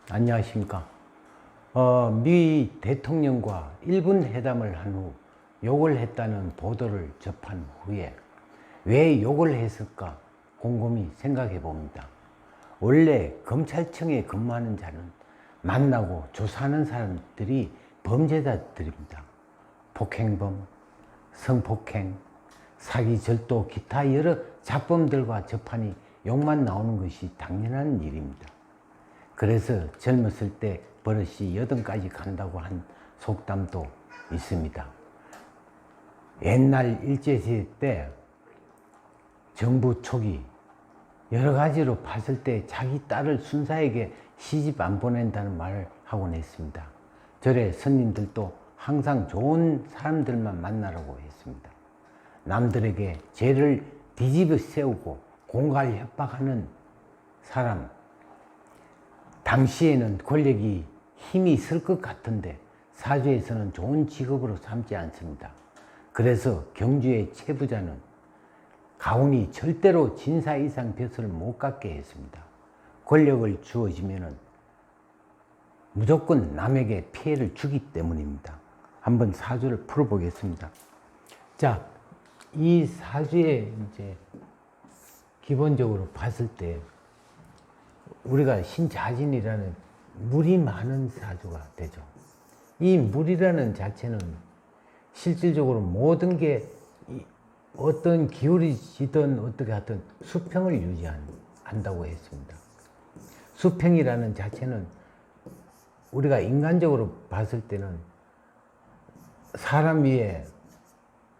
안녕하십니까. 미 대통령과 1분 회담을 한 후 욕을 했다는 보도를 접한 후에 왜 욕을 했을까 곰곰이 생각해 봅니다. 원래 검찰청에 근무하는 자는 만나고 조사하는 사람들이 범죄자들입니다. 폭행범, 성폭행, 사기, 절도, 기타 여러 잡범들과 접하니 욕만 나오는 것이 당연한 일입니다. 그래서 젊었을 때 버릇이 여든까지 간다고 한 속담도 있습니다. 옛날 일제시대 때 정부 초기 여러 가지로 봤을 때 자기 딸을 순사에게 시집 안 보낸다는 말을 하곤 했습니다. 절에 스님들도 항상 좋은 사람들만 만나라고 했습니다. 남들에게 죄를 뒤집어 세우고 공갈 협박하는 사람, 당시에는 권력이 힘이 있을 것 같은데 사주에서는 좋은 직업으로 삼지 않습니다. 그래서 경주의 채부자는 가훈이 절대로 진사 이상 벼슬을 못 갖게 했습니다. 권력을 주어지면은 무조건 남에게 피해를 주기 때문입니다. 한번 사주를 풀어보겠습니다. 자, 이 사주에 이제 기본적으로 봤을 때 우리가 신자진이라는 물이 많은 사주가 되죠. 이 물이라는 자체는 실질적으로 모든 게 어떤 기울이 지든 어떻게 하든 수평을 유지한다고 했습니다. 수평이라는 자체는 우리가 인간적으로 봤을 때는 사람 위에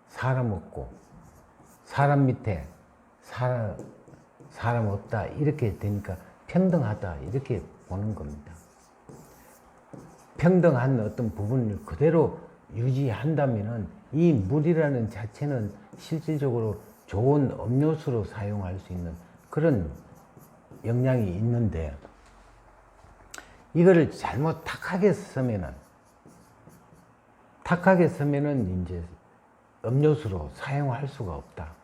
사람 없고 사람 밑에 사람 없다 이렇게 되니까 평등하다 이렇게 보는 겁니다. 평등한 어떤 부분을 그대로 유지한다면은 이 물이라는 자체는 실질적으로 좋은 음료수로 사용할 수 있는 그런 영향이 있는데 이거를 잘못 탁하게 쓰면은 이제 음료수로 사용할 수가 없다.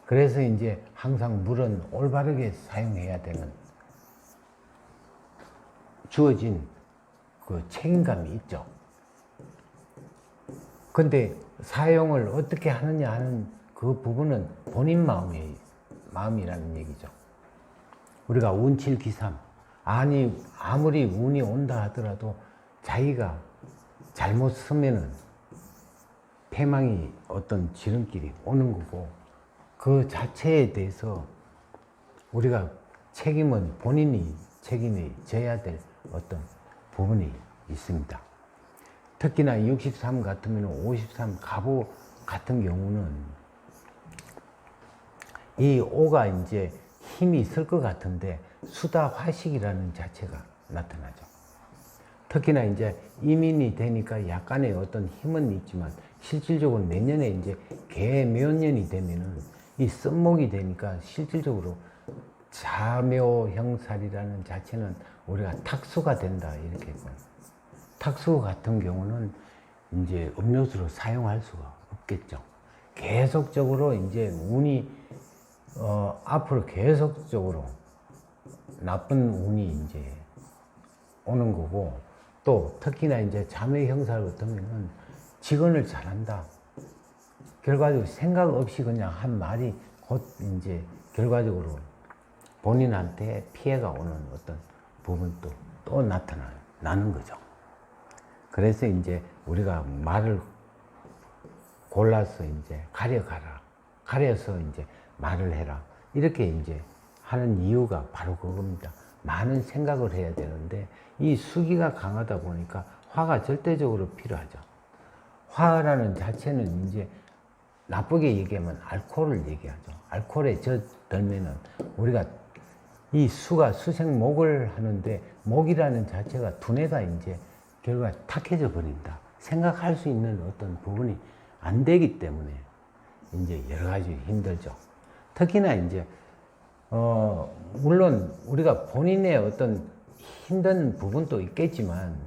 그래서 이제 항상 물은 올바르게 사용해야 되는 주어진 그 책임감이 있죠. 근데 사용을 어떻게 하느냐 하는 그 부분은 본인 마음이라는 얘기죠. 우리가 운칠기삼, 아무리 운이 온다 하더라도 자기가 잘못 쓰면은 패망이 어떤 지름길이 오는 거고 그 자체에 대해서 우리가 책임은 본인이 책임이 져야 될 어떤 부분이 있습니다. 특히나 63 같으면 53 갑오 같은 경우는 이 오가 이제 힘이 있을 것 같은데 수다 화식이라는 자체가 나타나죠. 특히나 이제 이민이 되니까 약간의 어떤 힘은 있지만 실질적으로 내년에 이제 개묘년이 되면은 이 썸목이 되니까 실질적으로 자묘형살이라는 자체는 우리가 탁수가 된다 이렇게 보는. 탁수 같은 경우는 이제 음료수로 사용할 수가 없겠죠. 계속적으로 이제 운이 앞으로 계속적으로 나쁜 운이 이제 오는 거고 또 특히나 이제 자묘형살 같으면은 직언을 잘한다. 결과적으로 생각 없이 그냥 한 말이 곧 이제 결과적으로 본인한테 피해가 오는 어떤 부분도 또 나타나는 거죠. 그래서 이제 우리가 말을 골라서 이제 가려서 이제 말을 해라. 이렇게 이제 하는 이유가 바로 그겁니다. 많은 생각을 해야 되는데 이 수기가 강하다 보니까 화가 절대적으로 필요하죠. 화라는 자체는 이제 나쁘게 얘기하면 알코올을 얘기하죠. 알코올에 젖들면은 우리가 이 수가 수생목을 하는데 목이라는 자체가 두뇌가 이제 결과 탁해져 버린다. 생각할 수 있는 어떤 부분이 안 되기 때문에 이제 여러 가지 힘들죠. 특히나 이제 물론 우리가 본인의 어떤 힘든 부분도 있겠지만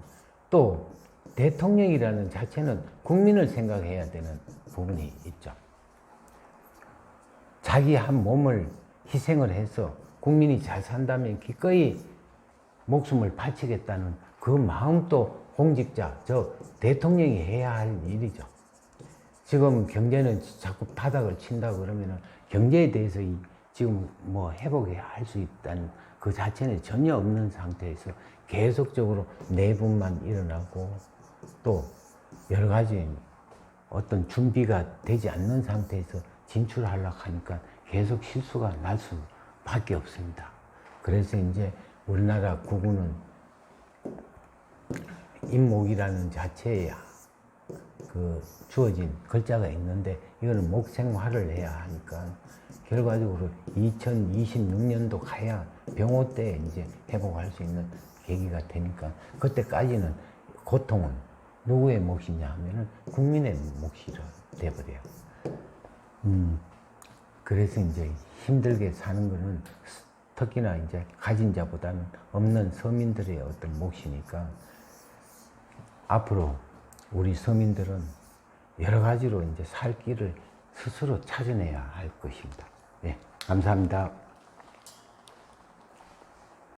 또 대통령이라는 자체는 국민을 생각해야 되는 부분이 있죠. 자기 한 몸을 희생을 해서 국민이 잘 산다면 기꺼이 목숨을 바치겠다는 그 마음도 공직자, 저 대통령이 해야 할 일이죠. 지금 경제는 자꾸 바닥을 친다 그러면은 경제에 대해서 지금 뭐 회복할 수 있다는 그 자체는 전혀 없는 상태에서 계속적으로 내분만 일어나고 또 여러 가지 어떤 준비가 되지 않는 상태에서 진출하려고 하니까 계속 실수가 날 수밖에 없습니다. 그래서 이제 우리나라 국군은 임목이라는 자체에 그 주어진 글자가 있는데 이거는 목생화를 해야 하니까 결과적으로 2026년도 가야 병호 때 이제 회복할 수 있는 계기가 되니까 그때까지는 고통은 누구의 몫이냐 하면은 국민의 몫이 돼버려요. 그래서 이제 힘들게 사는 거는 특히나 이제 가진 자보다는 없는 서민들의 어떤 몫이니까 앞으로 우리 서민들은 여러 가지로 이제 살 길을 스스로 찾아내야 할 것입니다. 네, 감사합니다.